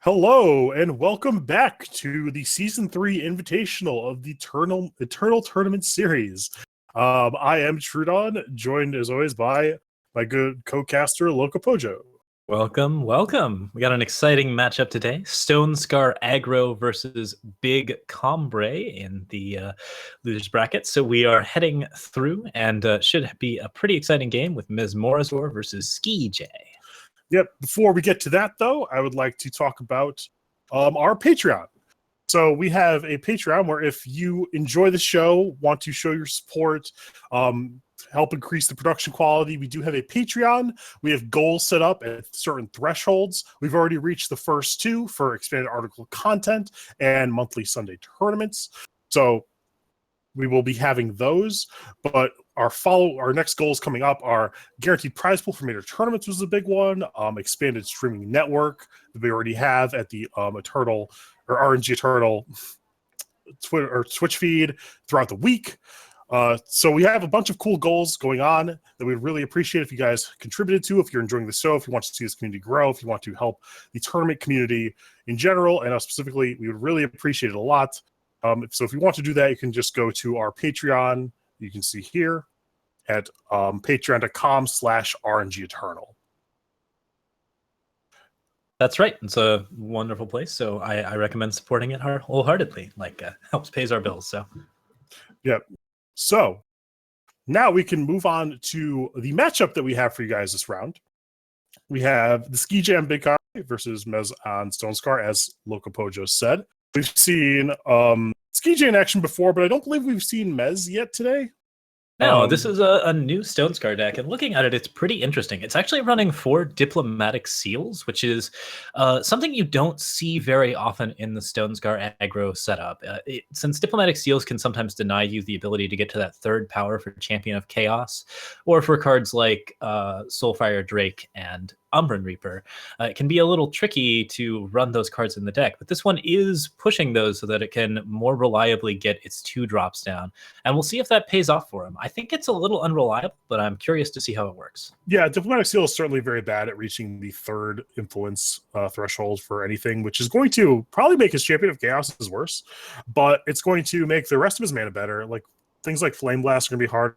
Hello and welcome back to the Season 3 Invitational of the Eternal Tournament Series. I am Truedawn, joined as always by my good co-caster, LocoPojo. Welcome. We got an exciting matchup today. Stone Scar Aggro versus Big Combray in the losers bracket. So we are heading through and should be a pretty exciting game with Mesmorazor versus Ski J. Yep, before we get to that though, I would like to talk about our Patreon. So we have a Patreon where if you enjoy the show, want to show your support, help increase the production quality, we do have a Patreon. We have goals set up at certain thresholds. We've already reached the first two for expanded article content and monthly Sunday tournaments. So we will be having those, but our next goals coming up are guaranteed prize pool for major tournaments was a big one, expanded streaming network that we already have at the Eternal or aReNGee Eternal Twitter or Twitch feed throughout the week. So we have a bunch of cool goals going on that we'd really appreciate if you guys contributed to, if you're enjoying the show, if you want to see this community grow, if you want to help the tournament community in general, and us specifically, we would really appreciate it a lot. So if you want to do that, you can just go to our Patreon. You can see here at patreon.com/aReNGee Eternal. That's right. It's a wonderful place. So I recommend supporting it wholeheartedly. Helps pays our bills. So, yep. So now we can move on to the matchup that we have for you guys this round. We have the Ski Jam Big Car versus Mez on Stone Scar, as LocoPojo said. We've seen Ski J in action before, but I don't believe we've seen Mez yet today. No, this is a new Stone Scar deck, and looking at it, it's pretty interesting. It's actually running 4 Diplomatic Seals, which is something you don't see very often in the Stone Scar aggro setup. Since Diplomatic Seals can sometimes deny you the ability to get to that 3rd power for Champion of Chaos, or for cards like Soulfire Drake and Umbran Reaper, it can be a little tricky to run those cards in the deck, but this one is pushing those so that it can more reliably get its 2 drops down, and we'll see if that pays off for him. I think it's a little unreliable, but I'm curious to see how it works. Yeah, Diplomatic Seal is certainly very bad at reaching the 3rd influence threshold for anything, which is going to probably make his Champion of Chaos worse, but it's going to make the rest of his mana better. Like things like Flame Blast are going to be hard.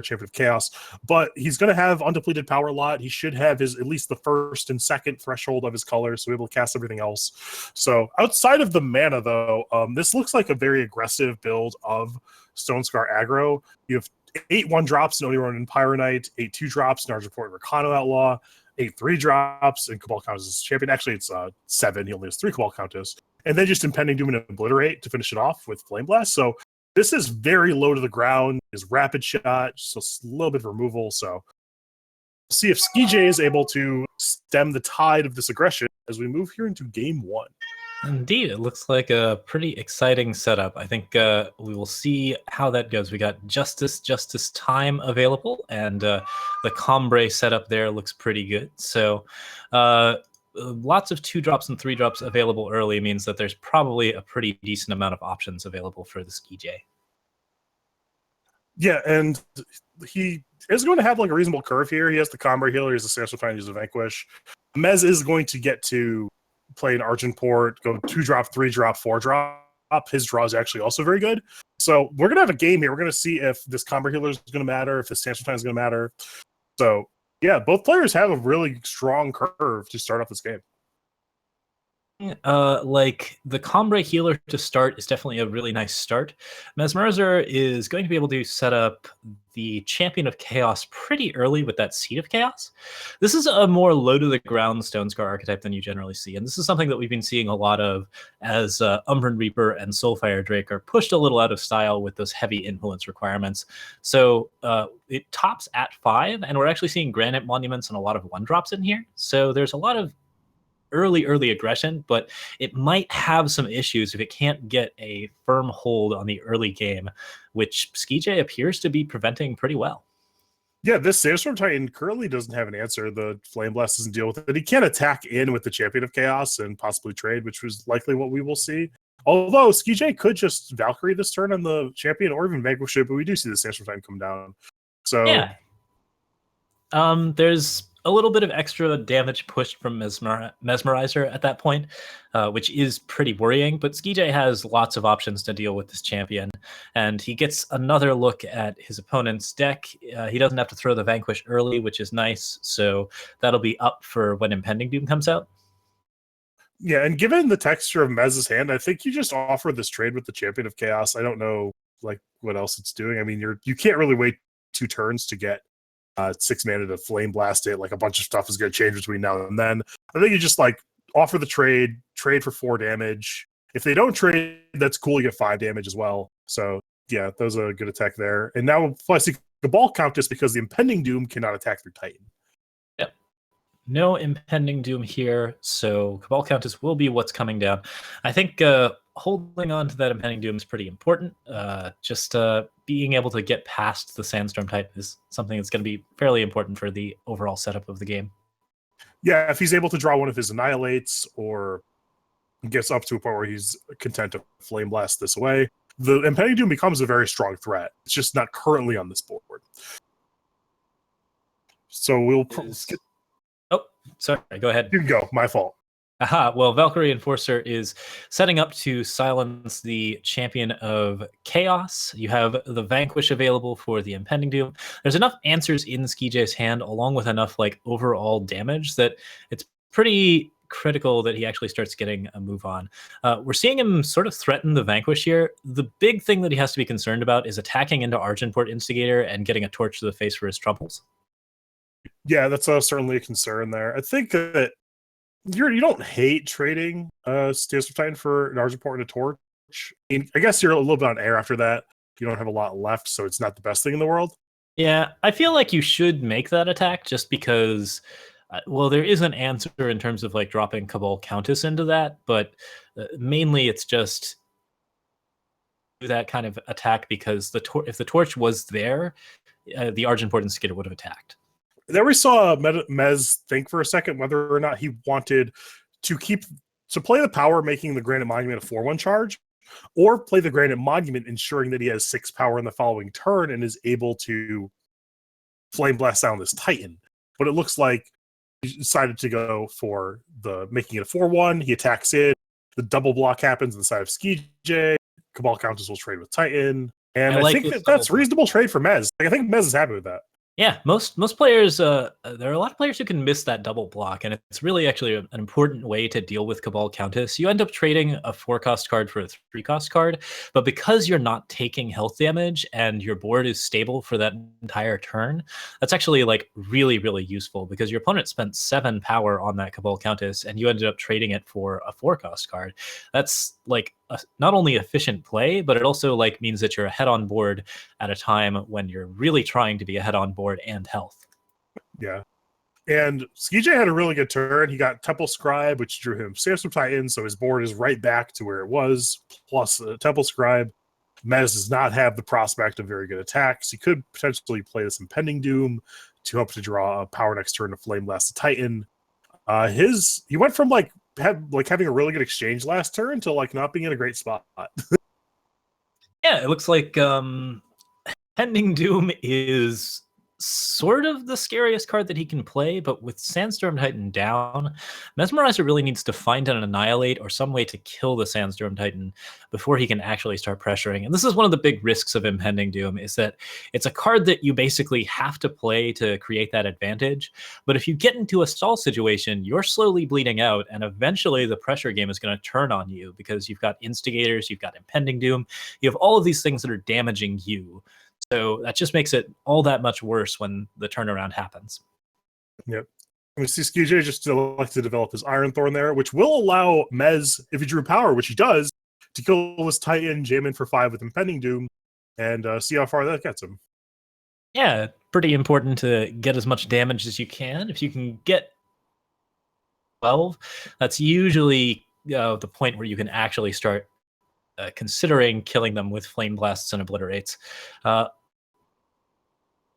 Champion of Chaos, but he's going to have undepleted power a lot. He should have his at least the 1st and 2nd threshold of his colors, so be able to cast everything else. So outside of the mana, though, this looks like a very aggressive build of Stone Scar aggro. You have 8 1-drops in Onirun and Pyronite, 8 2-drops in Argent Port Recano Outlaw, 8 3-drops in Cabal Countess Champion. Actually, it's 7. He only has 3 Cabal Countess, and then just Impending Doom and Obliterate to finish it off with Flame Blast. So this is very low to the ground, is rapid shot, just a little bit of removal. So we'll see if Ski J is able to stem the tide of this aggression as we move here into game 1. Indeed, it looks like a pretty exciting setup. I think we will see how that goes. We got Justice Time available, and the Combray setup there looks pretty good. So lots of 2-drops and 3-drops available early means that there's probably a pretty decent amount of options available for the Ski J. Yeah, and he is going to have like a reasonable curve here. He has the Combray healer, he has the Sanctify, he has the Vanquish. Mez is going to get to play an Argent Port, go 2-drop, 3-drop, 4-drop. His draw is actually also very good. So we're going to have a game here. We're going to see if this Combray healer is going to matter, if this Sanctify is going to matter. So yeah, both players have a really strong curve to start off this game. Like the Combray healer to start is definitely a really nice start. Mesmerizer is going to be able to set up the Champion of Chaos pretty early with that Seed of Chaos. This is a more low to the ground Stone Scar archetype than you generally see, and this is something that we've been seeing a lot of as Umbran Reaper and Soulfire Drake are pushed a little out of style with those heavy influence requirements. So it tops at 5, and we're actually seeing Granite Monuments and a lot of 1-drops in here. So there's a lot of early aggression, but it might have some issues if it can't get a firm hold on the early game, which Ski J appears to be preventing pretty well. Yeah, this Sandstorm Titan currently doesn't have an answer. The Flame Blast doesn't deal with it. He can't attack in with the Champion of Chaos and possibly trade, which was likely what we will see. Although Ski J could just Valkyrie this turn on the Champion or even Vanquish it, but we do see the Sandstorm Titan come down. So yeah. There's a little bit of extra damage pushed from Mesmerizer at that point, which is pretty worrying. But Skij has lots of options to deal with this champion, and he gets another look at his opponent's deck. He doesn't have to throw the Vanquish early, which is nice, so that'll be up for when Impending Doom comes out. Yeah, and given the texture of Mez's hand, I think you just offer this trade with the Champion of Chaos. I don't know like what else it's doing. I mean, you can't really wait 2 turns to get 6 mana to Flame Blast it. Like a bunch of stuff is going to change between now and then. I think you just like offer the trade for 4 damage. If they don't trade, that's cool. You get 5 damage as well. So yeah, those are a good attack there. And now plus the Cabal Countess because the Impending Doom cannot attack through Titan. No Impending Doom here, so Cabal Countess will be what's coming down. I think holding on to that Impending Doom is pretty important. Just being able to get past the Sandstorm type is something that's going to be fairly important for the overall setup of the game. Yeah, if he's able to draw one of his Annihilates or gets up to a point where he's content to Flame Blast this away, the Impending Doom becomes a very strong threat. It's just not currently on this board. So we'll... Oh, sorry, go ahead. You can go, my fault. Aha, well, Valkyrie Enforcer is setting up to silence the Champion of Chaos. You have the Vanquish available for the Impending Doom. There's enough answers in Skij's hand, along with enough like overall damage, that it's pretty critical that he actually starts getting a move on. We're seeing him sort of threaten the Vanquish here. The big thing that he has to be concerned about is attacking into Argenport Instigator and getting a torch to the face for his troubles. Yeah, that's certainly a concern there. I think that you don't hate trading Steel Titan for an Argenport and a torch. I guess you're a little bit on air after that. You don't have a lot left, so it's not the best thing in the world. Yeah, I feel like you should make that attack just because, well, there is an answer in terms of like dropping Cabal Countess into that, but mainly it's just that kind of attack because if the torch was there, the Argenport Instigator would have attacked. There we saw Mez think for a second whether or not he wanted to play the power, making the Granite Monument a 4/1 charge, or play the Granite Monument, ensuring that he has 6 power in the following turn and is able to Flame Blast down this Titan. But it looks like he decided to go for the making it a 4/1. He attacks it. The double block happens inside of Skij. Cabal Countess will trade with Titan. And I think that's a reasonable trade for Mez. Like, I think Mez is happy with that. Yeah, most players, there are a lot of players who can miss that double block, and it's really actually an important way to deal with Cabal Countess. You end up trading a 4-cost card for a 3-cost card, but because you're not taking health damage and your board is stable for that entire turn, that's actually like really, really useful because your opponent spent 7 power on that Cabal Countess, and you ended up trading it for a 4-cost card. That's like not only efficient play, but it also like means that you're ahead on board at a time when you're really trying to be ahead on board and health. Yeah. And Skij had a really good turn. He got Temple Scribe, which drew him Sandstorm Titan, so his board is right back to where it was, plus Temple Scribe. Mez does not have the prospect of very good attacks. He could potentially play this Impending Doom to hope to draw a power next turn to Flame Blast the Titan. He went from having a really good exchange last turn to like not being in a great spot. Yeah, it looks like Impending Doom is sort of the scariest card that he can play, but with Sandstorm Titan down, Mesmerizer really needs to find an Annihilate or some way to kill the Sandstorm Titan before he can actually start pressuring. And this is one of the big risks of Impending Doom, is that it's a card that you basically have to play to create that advantage. But if you get into a stall situation, you're slowly bleeding out, and eventually the pressure game is going to turn on you because you've got Instigators, you've got Impending Doom, you have all of these things that are damaging you. So that just makes it all that much worse when the turnaround happens. Yep. And we see Skij just like to develop his Iron Thorn there, which will allow Mez, if he drew power, which he does, to kill this Titan, jam in for 5 with Impending Doom, and see how far that gets him. Yeah, pretty important to get as much damage as you can. If you can get 12, that's usually the point where you can actually start considering killing them with Flame Blasts and Obliterates.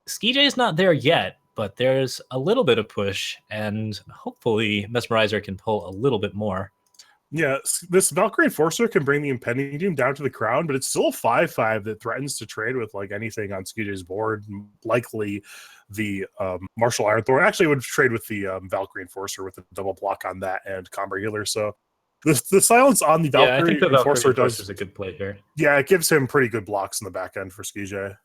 Skij is not there yet, but there's a little bit of push, and hopefully Mesmerizer can pull a little bit more. Yeah, this Valkyrie Enforcer can bring the Impending Doom down to the crown, but it's still a 5/5 that threatens to trade with like anything on Skij's board. Likely the Martial Iron Thorn. Actually, it would trade with the Valkyrie Enforcer with a double block on that and Combat Healer. So the silence on the Yeah, I think Valkyrie the Valkyrie Enforcer Enforcer does. is a good play here. Yeah, it gives him pretty good blocks in the back end for Skij.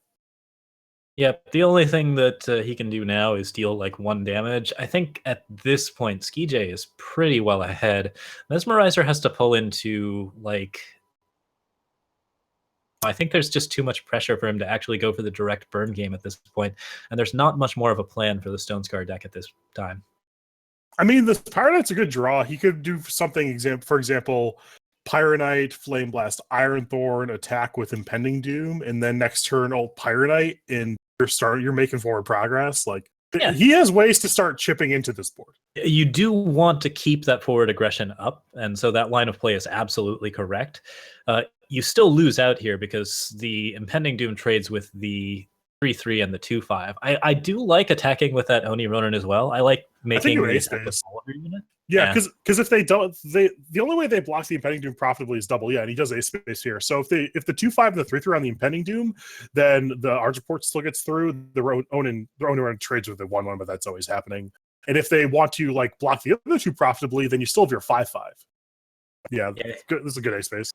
Yep, the only thing that he can do now is deal like 1 damage. I think at this point, Skij is pretty well ahead. Mesmerizer has to pull into like. I think there's just too much pressure for him to actually go for the direct burn game at this point, and there's not much more of a plan for the Stone Scar deck at this time. I mean, the Pyro Knight's a good draw. He could do something, for example, Pyro Knight, Flame Blast, Iron Thorn, attack with Impending Doom, and then next turn, Pyro Knight, and you're making forward progress. Like, yeah. He has ways to start chipping into this board. You do want to keep that forward aggression up, and so that line of play is absolutely correct. You still lose out here because the Impending Doom trades with the 3/3 and the 2/5. I do like attacking with that Oni Ronin as well. I like making the attack with unit. Yeah, because if they don't, the only way they block the Impending Doom profitably is double. Yeah, and he does ace space here. So if the 2/5 and the 3/3 on the Impending Doom, then the Argent Port still gets through. The Ronin trades with the 1/1, but that's always happening. And if they want to like block the other two profitably, then you still have your 5/5. Yeah, good. This is a good ace space.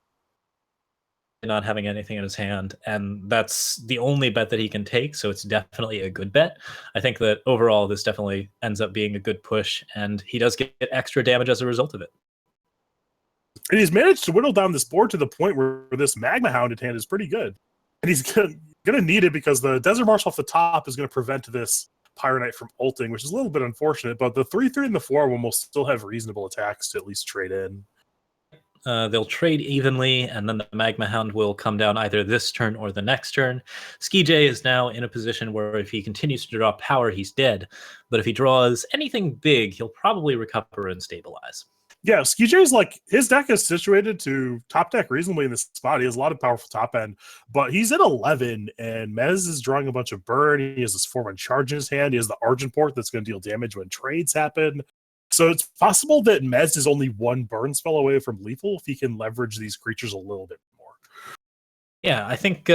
Not having anything in his hand, and that's the only bet that he can take, so it's definitely a good bet. I think that overall this definitely ends up being a good push, and he does get extra damage as a result of it. And he's managed to whittle down this board to the point where this Magma Hound at hand is pretty good. And he's going to need it because the Desert Marshal off the top is going to prevent this Pyro Knight from ulting, which is a little bit unfortunate, but the 3/3 and the 4/1 will still have reasonable attacks to at least trade in. They'll trade evenly, and then the Magma Hound will come down either this turn or the next turn. Skij is now in a position where if he continues to draw power, he's dead. But if he draws anything big, he'll probably recover and stabilize. Yeah, Skij is like, his deck is situated to top deck reasonably in this spot. He has a lot of powerful top end, but he's at 11, and Mez is drawing a bunch of burn. He has this 4/1 charge in his hand. He has the Argent Port that's going to deal damage when trades happen. So it's possible that Mez is only 1 burn spell away from lethal if he can leverage these creatures a little bit more. Yeah, I think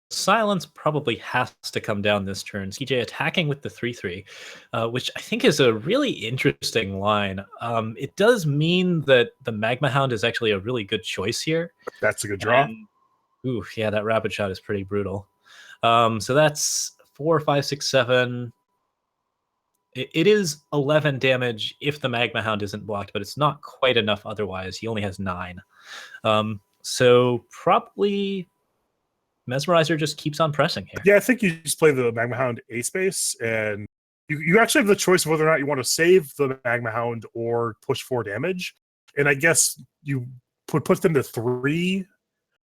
Silence probably has to come down this turn. Skij attacking with the 3/3, which I think is a really interesting line. It does mean that the Magma Hound is actually a really good choice here. That's a good draw. Ooh, yeah, that Rapid Shot is pretty brutal. So that's 4, 5, 6, 7... It is 11 damage if the Magma Hound isn't blocked, but it's not quite enough otherwise. He only has 9. So probably Mesmerizer just keeps on pressing here. Yeah, I think you just play the Magma Hound ace space, and you actually have the choice of whether or not you want to save the Magma Hound or push 4 damage. And I guess you put them to 3.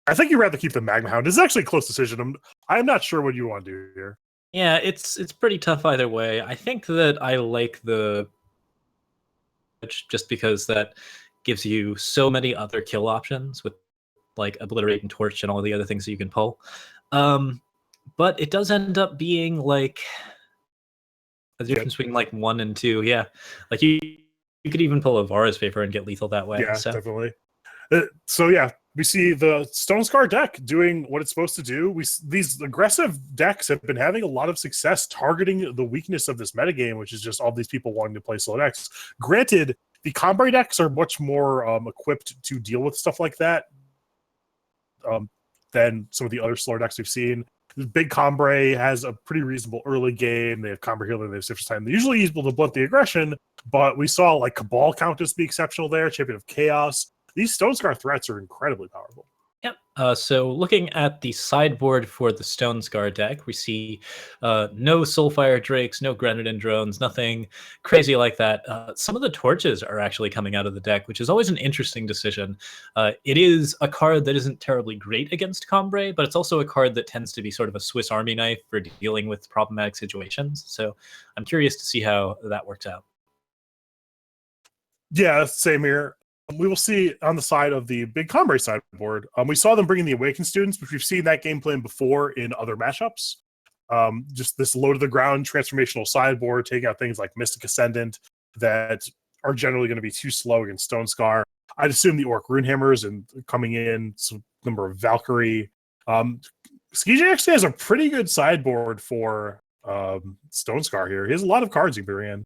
I think you'd rather keep the Magma Hound. It's actually a close decision. I'm not sure what you want to do here. Yeah, it's pretty tough either way. I think that I like the just because that gives you so many other kill options with like Obliterate and Torch and all the other things that you can pull. But it does end up being like a difference between like 1 and 2. Yeah, like you could even pull a Vara's Favor and get lethal that way. Yeah, so. Definitely. So yeah, we see the Stone Scar deck doing what it's supposed to do. These aggressive decks have been having a lot of success targeting the weakness of this metagame, which is just all these people wanting to play slow decks. Granted, the Combray decks are much more equipped to deal with stuff like that than some of the other slower decks we've seen. Big Combray has a pretty reasonable early game. They have Combray Healer, they have Sifter's Time. They're usually able to blunt the aggression, but we saw like Cabal Countess be exceptional there, Champion of Chaos. These Stone Scar threats are incredibly powerful. Yep. So looking at the sideboard for the Stone Scar deck, we see no Soulfire Drakes, no Grenadin Drones, nothing crazy like that. Some of the torches are actually coming out of the deck, which is always an interesting decision. It is a card that isn't terribly great against Combray, but it's also a card that tends to be sort of a Swiss Army knife for dealing with problematic situations. So I'm curious to see how that works out. Yeah, same here. We will see on the side of the big Combray sideboard. We saw them bringing the Awakened Students, which we've seen that game plan before in other matchups. Just this low to the ground transformational sideboard, taking out things like Mystic Ascendant that are generally going to be too slow against Stone Scar. I'd assume the Orc Runehammers and coming in, some number of Valkyrie. Skij actually has a pretty good sideboard for Stone Scar here. He has a lot of cards he can bring in.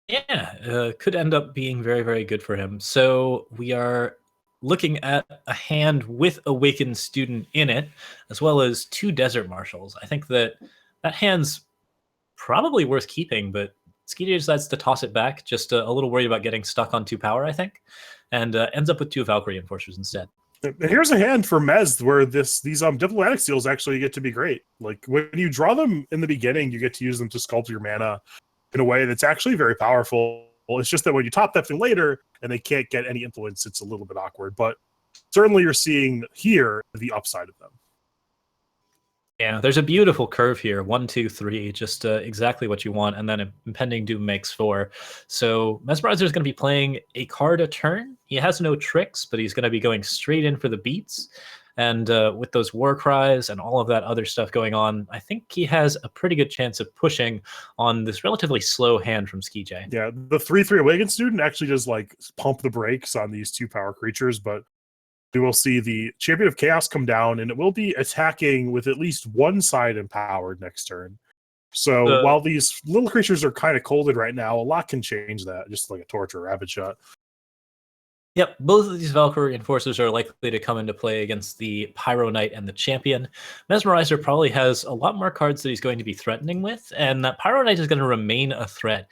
Yeah, could end up being very, very good for him. So we are looking at a hand with Awakened Student in it, as well as 2 Desert Marshals. I think that hand's probably worth keeping, but Skij decides to toss it back, just a little worried about getting stuck on 2 power, I think, and ends up with 2 Valkyrie Enforcers instead. Here's a hand for Mez where these diplomatic seals actually get to be great. Like when you draw them in the beginning, you get to use them to sculpt your mana in a way that's actually very powerful. It's just that when you top that thing later and they can't get any influence, it's a little bit awkward. But certainly you're seeing here the upside of them. Yeah, there's a beautiful curve here. 1, 2, 3, just exactly what you want. And then Impending Doom makes 4. So Mesmerizer is going to be playing a card a turn. He has no tricks, but he's going to be going straight in for the beats. And with those war cries and all of that other stuff going on, I think he has a pretty good chance of pushing on this relatively slow hand from Skij. Yeah, the 3/3 Awakened Student actually does like pump the brakes on these 2 power creatures, but we will see the Champion of Chaos come down, and it will be attacking with at least one side empowered next turn. So while these little creatures are kind of colded right now, a lot can change that, just like a Torch or a Rapid Shot. Yep, both of these Valkyrie Enforcers are likely to come into play against the Pyro Knight and the Champion. Mesmerizer probably has a lot more cards that he's going to be threatening with, and that Pyro Knight is going to remain a threat.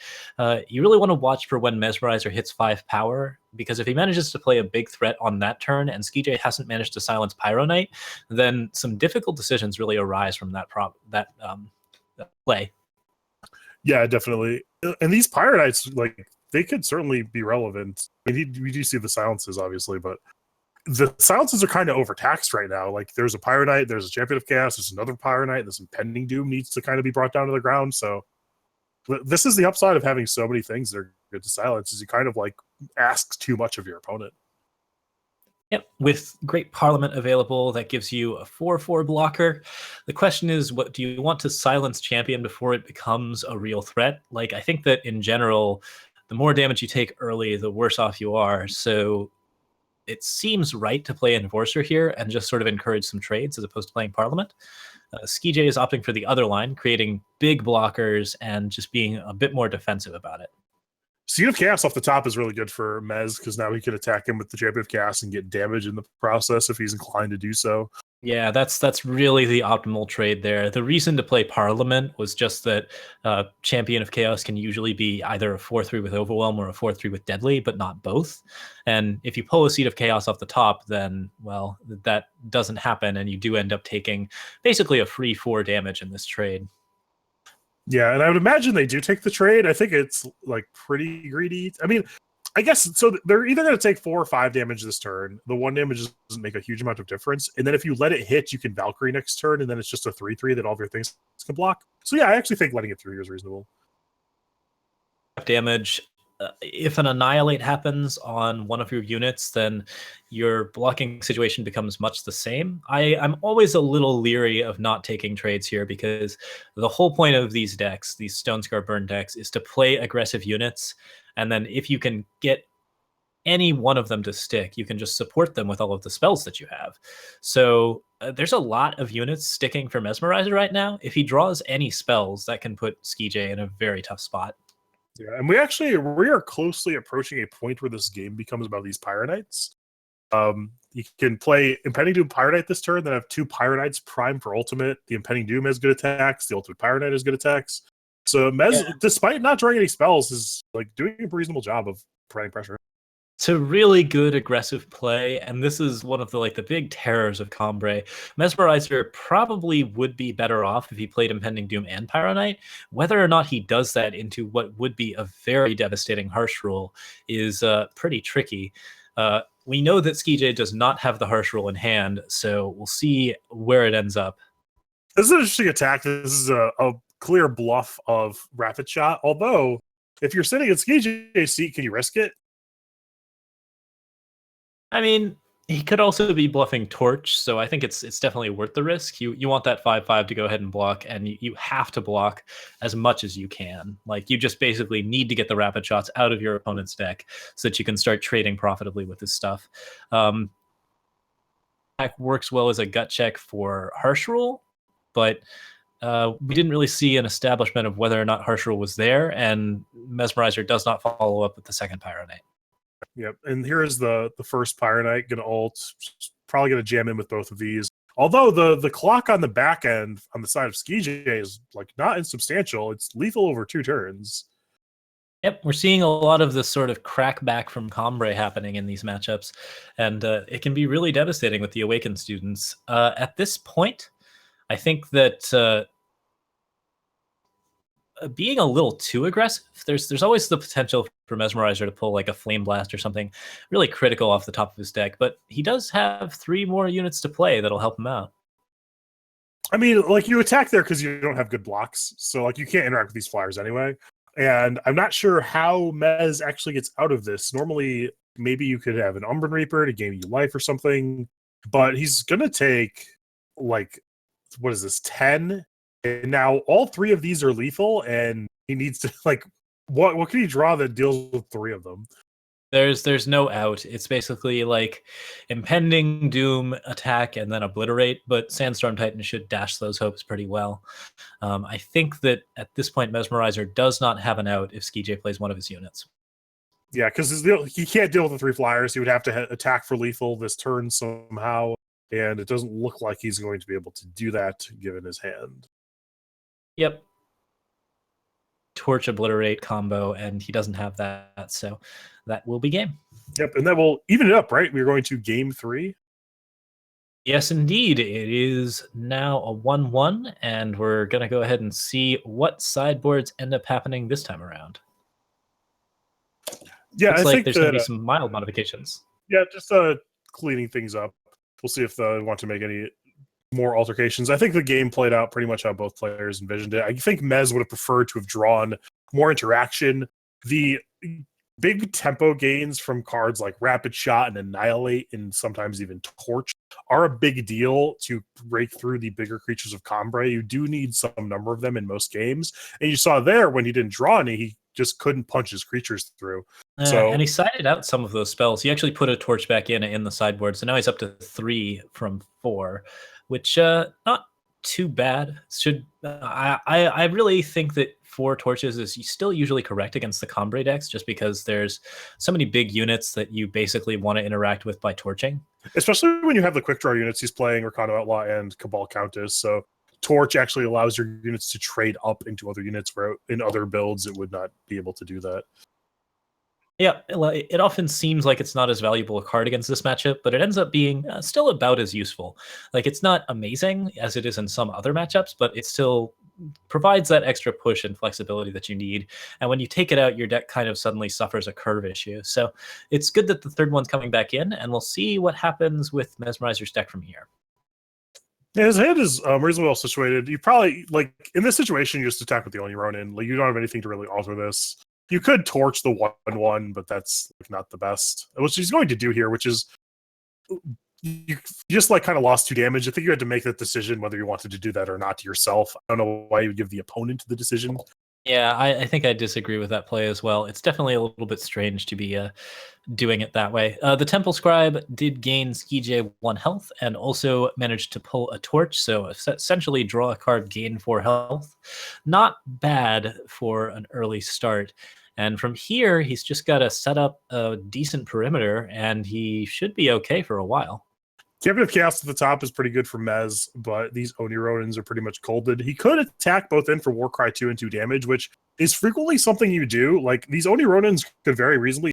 You really want to watch for when Mesmerizer hits 5 power, because if he manages to play a big threat on that turn and Skij hasn't managed to silence Pyro Knight, then some difficult decisions really arise from that play. Yeah, definitely. And these Pyro Knights, like, they could certainly be relevant. I mean, we do see the silences, obviously, but the silences are kind of overtaxed right now. Like, there's a Pyro Knight, there's a Champion of Chaos, there's another Pyro Knight, this Impending Doom needs to kind of be brought down to the ground. So this is the upside of having so many things that are good to silence, is you kind of, like, ask too much of your opponent. Yep, with Great Parliament available, that gives you a 4/4 blocker. The question is, what do you want to silence Champion before it becomes a real threat? Like, I think that in general, the more damage you take early, the worse off you are. So it seems right to play Enforcer here and just sort of encourage some trades as opposed to playing Parliament. Skij is opting for the other line, creating big blockers and just being a bit more defensive about it. Seed of Chaos off the top is really good for Mez, because now he can attack him with the Champion of Chaos and get damage in the process if he's inclined to do so. Yeah, that's really the optimal trade there. The reason to play Parliament was just that Champion of Chaos can usually be either a 4/3 with Overwhelm or a 4/3 with Deadly, but not both. And if you pull a Seed of Chaos off the top, then, well, that doesn't happen, and you do end up taking basically a free 4 damage in this trade. Yeah, and I would imagine they do take the trade. I think it's, like, pretty greedy. I mean, I guess, so they're either going to take 4 or 5 damage this turn. The 1 damage doesn't make a huge amount of difference. And then if you let it hit, you can Valkyrie next turn, and then it's just a 3/3 that all of your things can block. So yeah, I actually think letting it through here is reasonable. Damage. If an Annihilate happens on one of your units, then your blocking situation becomes much the same. I'm always a little leery of not taking trades here, because the whole point of these decks, these Stone Scar Burn decks, is to play aggressive units. And then if you can get any one of them to stick, you can just support them with all of the spells that you have. So there's a lot of units sticking for Mesmerizer right now. If he draws any spells, that can put Skij in a very tough spot. Yeah, and we are closely approaching a point where this game becomes about these Pyro Knights. You can play Impending Doom Pyro Knight this turn, then have 2 Pyro Knights prime for ultimate. The Impending Doom has good attacks, the Ultimate Pyro Knight has good attacks. So Mez, despite not drawing any spells, is, like, doing a reasonable job of providing pressure. It's a really good aggressive play, and this is one of the big terrors of Combray. Mesmerizer probably would be better off if he played Impending Doom and Pyro Knight. Whether or not he does that into what would be a very devastating Harsh Rule is pretty tricky. We know that Skij does not have the Harsh Rule in hand, so we'll see where it ends up. This is an interesting attack. This is a clear bluff of Rapid Shot, although if you're sitting at Skij's seat, can you risk it? I mean, He could also be bluffing Torch, so I think it's definitely worth the risk. You want that 5/5 to go ahead and block, and you have to block as much as you can. Like, you just basically need to get the rapid shots out of your opponent's deck so that you can start trading profitably with his stuff. Works well as a gut check for Harsh Rule, but we didn't really see an establishment of whether or not Harsh Rule was there, and Mesmerizer does not follow up with the second Pyro Knight. Yep, and here is the first Pyro Knight, gonna ult, probably gonna jam in with both of these. Although the clock on the back end on the side of SkiJ is like not insubstantial, it's lethal over 2 turns. Yep, we're seeing a lot of this sort of crackback from Combray happening in these matchups, and it can be really devastating with the Awakened students. At this point, I think that being a little too aggressive, there's always the potential for Mesmerizer to pull like a Flame Blast or something really critical off the top of his deck, but he does have 3 more units to play that'll help him out. I mean, like, you attack there because you don't have good blocks, so like you can't interact with these flyers anyway. And I'm not sure how Mez actually gets out of this. Normally, maybe you could have an Umbran Reaper to gain you life or something, but he's gonna take like, what is this, 10? And now all 3 of these are lethal, and he needs to like, what can he draw that deals with 3 of them? There's no out. It's basically like Impending Doom, attack, and then obliterate, but Sandstorm Titan should dash those hopes pretty well. I think that at this point, Mesmerizer does not have an out if SkiJ plays one of his units. Yeah, because he can't deal with the 3 flyers. He would have to attack for lethal this turn somehow, and it doesn't look like he's going to be able to do that given his hand. Yep. Torch obliterate combo, and he doesn't have that, so that will be game. Yep, and that will even it up, right? We're going to game 3. Yes, indeed. It is now a 1-1, and we're going to go ahead and see what sideboards end up happening this time around. Yeah, Looks I like think there's going to be some mild modifications. Yeah, just cleaning things up. We'll see if they want to make any more altercations. I think the game played out pretty much how both players envisioned it. I think Mez would have preferred to have drawn more interaction. The big tempo gains from cards like Rapid Shot and Annihilate, and sometimes even Torch, are a big deal to break through the bigger creatures of Combray. You do need some number of them in most games. And you saw there, when he didn't draw any, he just couldn't punch his creatures through. And he sided out some of those spells. He actually put a Torch back in the sideboard, so now he's up to 3 from 4, which not too bad. I really think that 4 torches is still usually correct against the Combray decks, just because there's so many big units that you basically want to interact with by torching. Especially when you have the quick draw units he's playing, Rakano Outlaw and Cabal Countess. So Torch actually allows your units to trade up into other units, where in other builds it would not be able to do that. Yeah, it often seems like it's not as valuable a card against this matchup, but it ends up being still about as useful. Like, it's not amazing as it is in some other matchups, but it still provides that extra push and flexibility that you need. And when you take it out, your deck kind of suddenly suffers a curve issue. So it's good that the third one's coming back in, and we'll see what happens with Mesmerizer's deck from here. Yeah, his hand is reasonably well situated. You probably, like, in this situation, you just attack with the only Ronin. Like, you don't have anything to really alter this. You could torch the 1/1, but that's like not the best. Which he's going to do here, which is you just like kind of lost 2 damage. I think you had to make that decision whether you wanted to do that or not to yourself. I don't know why you would give the opponent the decision. Yeah, I think I disagree with that play as well. It's definitely a little bit strange to be doing it that way. The Temple Scribe did gain SkiJ 1 health and also managed to pull a Torch, so essentially draw a card, gain 4 health. Not bad for an early start. And from here, he's just got to set up a decent perimeter, and he should be okay for a while. Champion of Chaos at the top is pretty good for Mez, but these Oni Ronins are pretty much colded. He could attack both in for Warcry 2 and 2 damage, which is frequently something you do. Like, these Oni Ronins could very reasonably